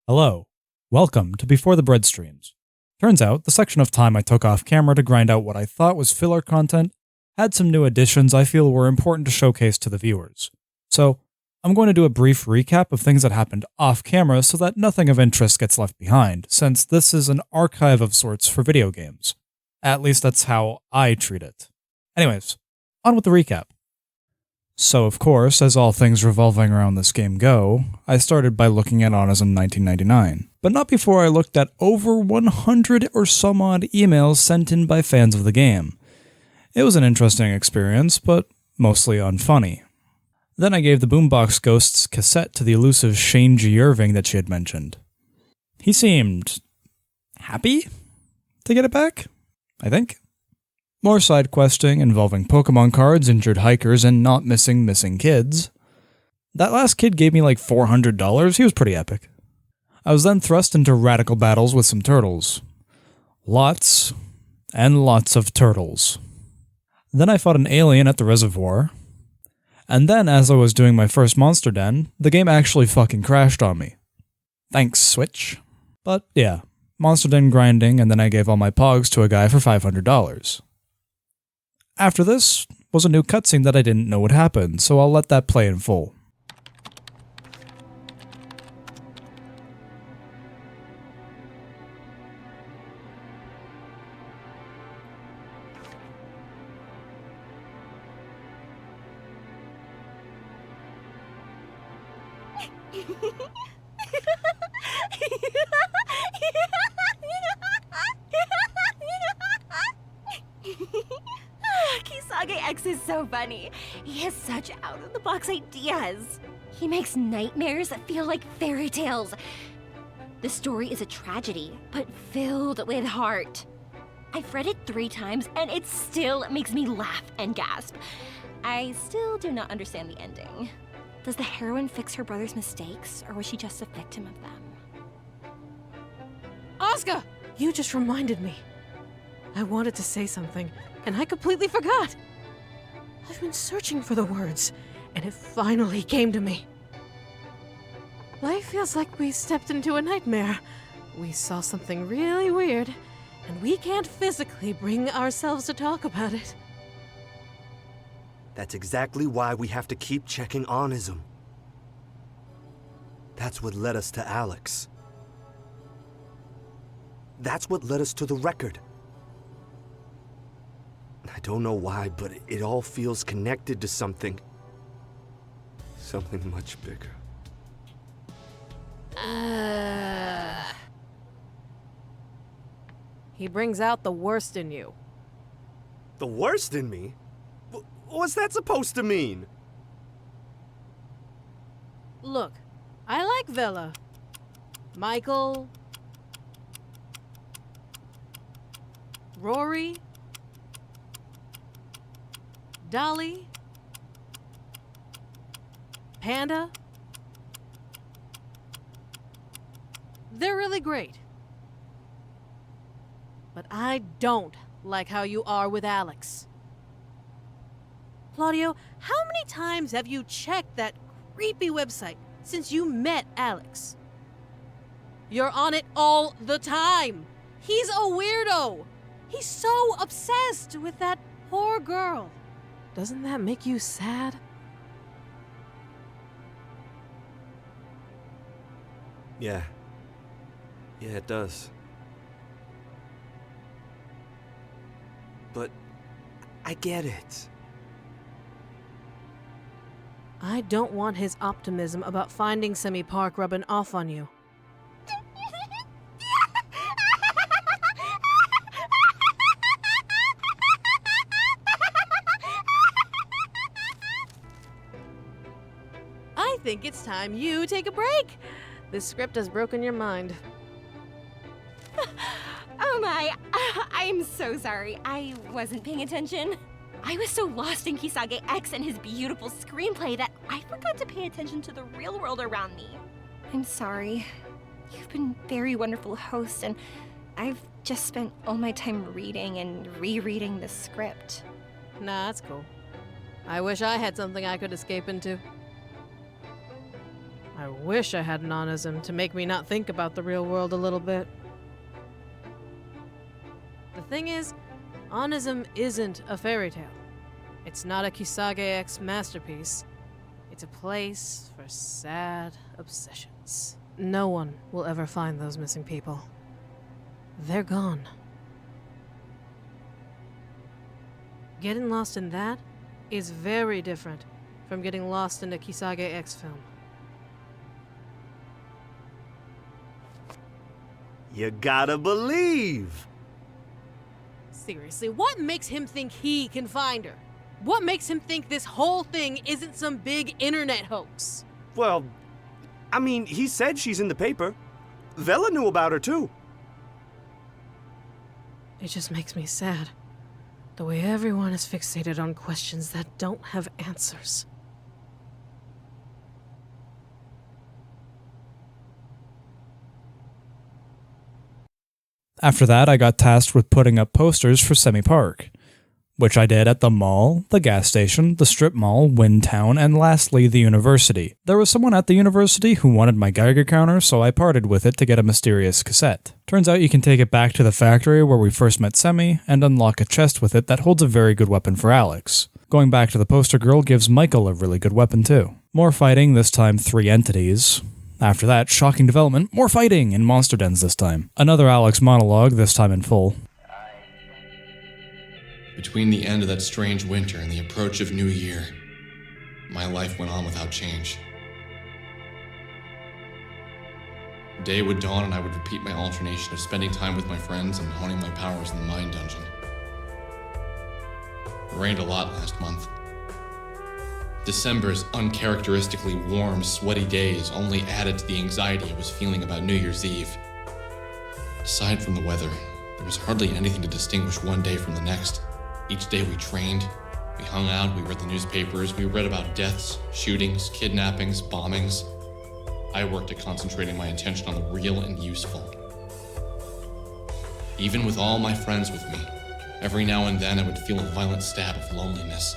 Hello. Welcome to Before the Bread Streams. Turns out, the section of time I took off camera to grind out what I thought was filler content had some new additions I feel were important to showcase to the viewers. So, I'm going to do a brief recap of things that happened off camera so that nothing of interest gets left behind, since this is an archive of sorts for video games. At least that's how I treat it. Anyways, on with the recap. So, of course, as all things revolving around this game go, I started by looking at Autism 1999, but not before I looked at over 100 or some odd emails sent in by fans of the game. It was an interesting experience, but mostly unfunny. Then I gave the Boombox Ghosts cassette to the elusive Shane G. Irving that she had mentioned. He seemed happy to get it back, I think. More side questing involving Pokemon cards, injured hikers, and not missing kids. That last kid gave me like $400, he was pretty epic. I was then thrust into radical battles with some turtles. Lots and lots of turtles. Then I fought an alien at the reservoir. And then as I was doing my first monster den, the game actually fucking crashed on me. Thanks, Switch. But yeah, monster den grinding, and then I gave all my pogs to a guy for $500. After this was a new cutscene that I didn't know would happen, so I'll let that play in full. YIIK is so funny. He has such out-of-the-box ideas. He makes nightmares feel like fairy tales. The story is a tragedy, but filled with heart. I've read it 3 times, and it still makes me laugh and gasp. I still do not understand the ending. Does the heroine fix her brother's mistakes, or was she just a victim of them? Asuka! You just reminded me. I wanted to say something, and I completely forgot. I've been searching for the words, and it finally came to me. Life feels like we stepped into a nightmare. We saw something really weird, and we can't physically bring ourselves to talk about it. That's exactly why we have to keep checking Autism. That's what led us to Alex. That's what led us to the record. I don't know why, but it all feels connected to something. Something much bigger. He brings out the worst in you. The worst in me? What's that supposed to mean? Look, I like Vela. Michael. Rory. Dolly. Panda. They're really great. But I don't like how you are with Alex. Claudio, how many times have you checked that creepy website since you met Alex? You're on it all the time. He's a weirdo. He's so obsessed with that poor girl. Doesn't that make you sad? Yeah, it does. But I get it. I don't want his optimism about finding Semi Park rubbing off on you. I think it's time you take a break. This script has broken your mind. Oh my, I'm so sorry. I wasn't paying attention. I was so lost in Kisage X and his beautiful screenplay that I forgot to pay attention to the real world around me. I'm sorry. You've been very wonderful hosts, and I've just spent all my time reading and rereading the script. Nah, that's cool. I wish I had something I could escape into. I I wish I had an onism to make me not think about the real world a little bit. The thing is, onism isn't a fairy tale. It's not a Kisage X masterpiece. It's a place for sad obsessions. No one will ever find those missing people. They're gone. Getting lost in that is very different from getting lost in a Kisage X film. You gotta believe. Seriously, what makes him think he can find her? What makes him think this whole thing isn't some big internet hoax? Well, I mean, he said she's in the paper. Vela knew about her too. It just makes me sad. The way everyone is fixated on questions that don't have answers. After that, I got tasked with putting up posters for Semi Park, which I did at the mall, the gas station, the strip mall, Windtown, and lastly, the university. There was someone at the university who wanted my Geiger counter, so I parted with it to get a mysterious cassette. Turns out you can take it back to the factory where we first met Semi, and unlock a chest with it that holds a very good weapon for Alex. Going back to the poster girl gives Michael a really good weapon too. More fighting, this time 3 entities. After that, shocking development, more fighting in monster dens this time. Another Alex monologue, this time in full. Between the end of that strange winter and the approach of New Year, my life went on without change. Day would dawn and I would repeat my alternation of spending time with my friends and honing my powers in the Mind Dungeon. It rained a lot last month. December's uncharacteristically warm, sweaty days only added to the anxiety I was feeling about New Year's Eve. Aside from the weather, there was hardly anything to distinguish one day from the next. Each day we trained, we hung out, we read the newspapers, we read about deaths, shootings, kidnappings, bombings. I worked at concentrating my attention on the real and useful. Even with all my friends with me, every now and then I would feel a violent stab of loneliness.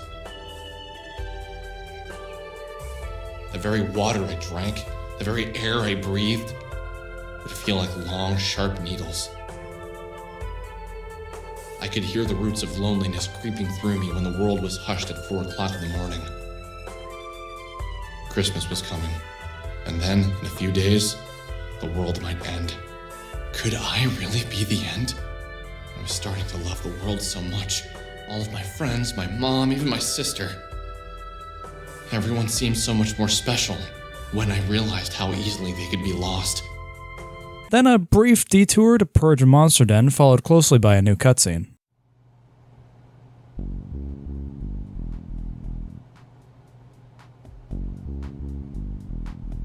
The very water I drank, the very air I breathed, would feel like long, sharp needles. I could hear the roots of loneliness creeping through me when the world was hushed at 4 o'clock in the morning. Christmas was coming, and then, in a few days, the world might end. Could I really be the end? I was starting to love the world so much. All of my friends, my mom, even my sister. Everyone seemed so much more special when I realized how easily they could be lost. Then a brief detour to purge a monster den, followed closely by a new cutscene.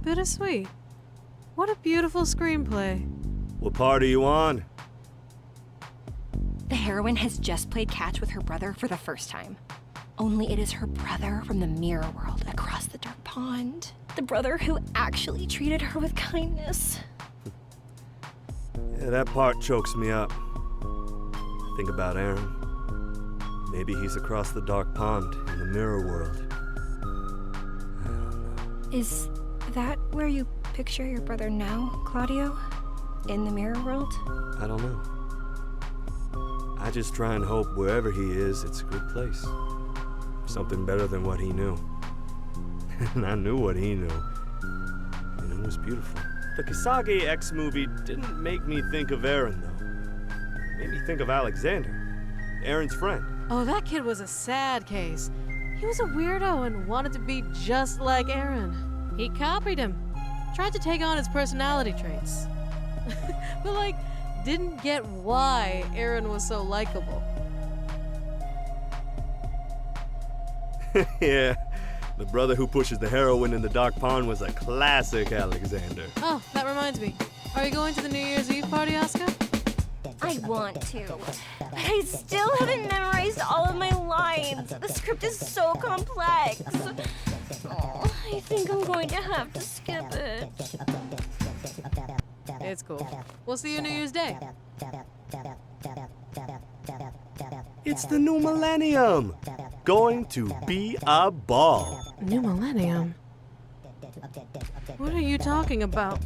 Bittersweet. What a beautiful screenplay. What part are you on? The heroine has just played catch with her brother for the first time. Only it is her brother from the mirror world across the dark pond. The brother who actually treated her with kindness. Yeah, that part chokes me up. I think about Aaron. Maybe he's across the dark pond in the mirror world. I don't know. Is that where you picture your brother now, Claudio? In the mirror world? I don't know. I just try and hope wherever he is, it's a good place. Something better than what he knew. And I knew what he knew. And it was beautiful. The Kisage X movie didn't make me think of Aaron, though. It made me think of Alexander, Aaron's friend. Oh, that kid was a sad case. He was a weirdo and wanted to be just like Aaron. He copied him. Tried to take on his personality traits. But, didn't get why Aaron was so likable. Yeah, the brother who pushes the heroine in the dark pond was a classic Alexander. Oh, that reminds me. Are you going to the New Year's Eve party, Oscar? I want to, but I still haven't memorized all of my lines. The script is so complex. Oh, I think I'm going to have to skip it. It's cool. We'll see you New Year's Day. It's the new millennium. Going to be a ball. New millennium? What are you talking about?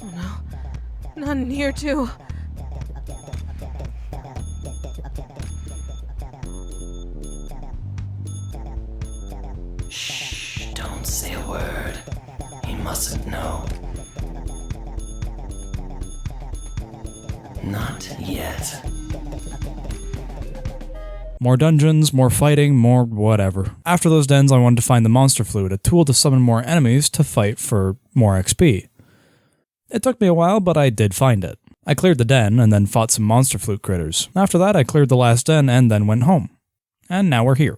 Oh no. Not in here too. Shh, don't say a word. He mustn't know. Not yet. More dungeons, more fighting, more whatever. After those dens, I wanted to find the monster fluid, a tool to summon more enemies to fight for more XP. It took me a while, but I did find it. I cleared the den, and then fought some monster flute critters. After that, I cleared the last den, and then went home. And now we're here.